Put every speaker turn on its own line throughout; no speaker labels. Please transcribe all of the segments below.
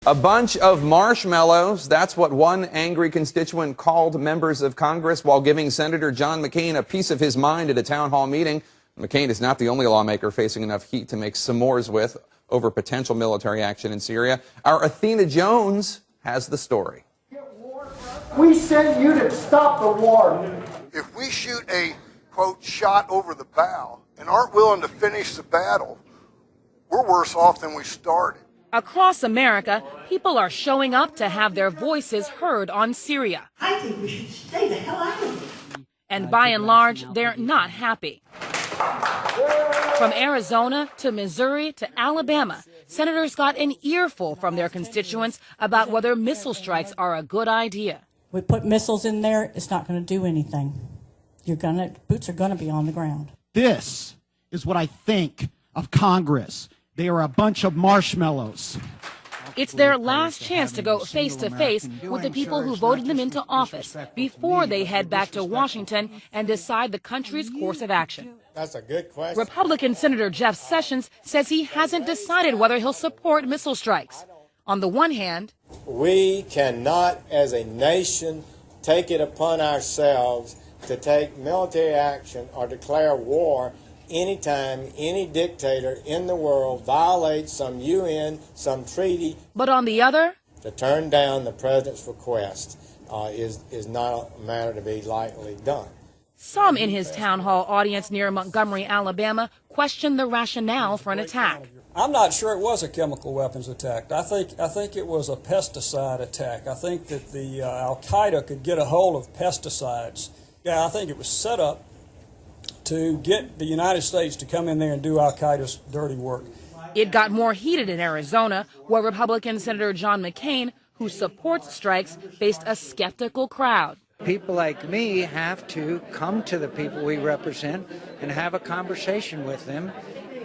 A bunch of marshmallows. That's what one angry constituent called members of Congress while giving Senator John McCain a piece of his mind at a town hall meeting. McCain is not the only lawmaker facing enough heat to make s'mores with over potential military action in Syria. Our Athena Jones has the story.
We sent you to stop the war.
If we shoot a, quote, shot over the bow and aren't willing to finish the battle, we're worse off than we started.
Across America, people are showing up to have their voices heard on Syria.
I think we should stay the hell out of it.
And by and large, they're not happy. From Arizona to Missouri to Alabama, senators got an earful from their constituents about whether missile strikes are a good idea.
We put missiles in there, it's not going to do anything. Boots are going to be on the ground.
This is what I think of Congress. They are a bunch of marshmallows.
It's their last chance to go face-to-face with the people who voted them into office before they head back to Washington and decide the country's course of action.
That's a good question.
Republican Senator Jeff Sessions says he hasn't decided whether he'll support missile strikes. On the one hand,
we cannot, as a nation, take it upon ourselves to take military action or declare war anytime any dictator in the world violates some UN, some treaty.
But on the other,
to turn down the president's request is not a matter to be lightly done.
Some in his town hall audience near Montgomery, Alabama, questioned the rationale for an attack.
I'm not sure it was a chemical weapons attack. I think it was a pesticide attack. I think that the Al-Qaeda could get a hold of pesticides. Yeah, I think it was set up to get the United States to come in there and do Al-Qaeda's dirty work.
It got more heated in Arizona, where Republican Senator John McCain, who supports strikes, faced a skeptical crowd.
People like me have to come to the people we represent and have a conversation with them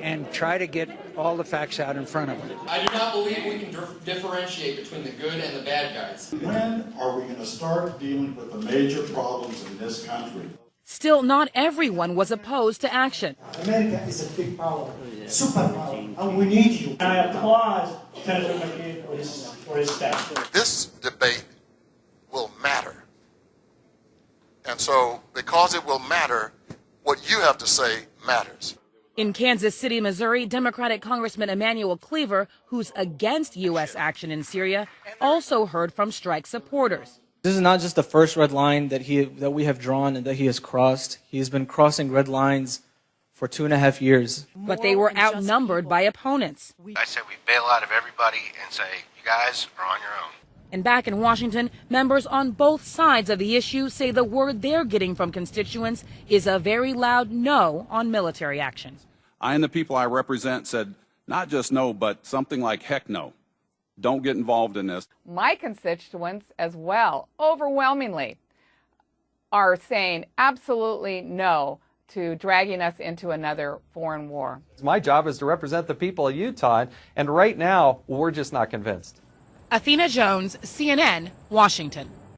and try to get all the facts out in front of them.
I do not believe we can differentiate between the good and the bad guys.
When are we going to start dealing with the major problems in this country?
Still, not everyone was opposed to action.
America is a big power, superpower, and we need you.
I applaud Senator McCain for his staff.
This debate will matter. And so, because it will matter, what you have to say matters.
In Kansas City, Missouri, Democratic Congressman Emanuel Cleaver, who's against U.S. action in Syria, also heard from strike supporters.
This is not just the first red line that we have drawn and that he has crossed. He has been crossing red lines for 2.5 years.
But they were outnumbered by opponents.
I said we bail out of everybody and say, you guys are on your own.
And back in Washington, members on both sides of the issue say the word they're getting from constituents is a very loud no on military action.
I and the people I represent said not just no, but something like heck no. Don't get involved in this.
My constituents as well, overwhelmingly, are saying absolutely no to dragging us into another foreign war.
My job is to represent the people of Utah, and right now, we're just not convinced.
Athena Jones, CNN, Washington.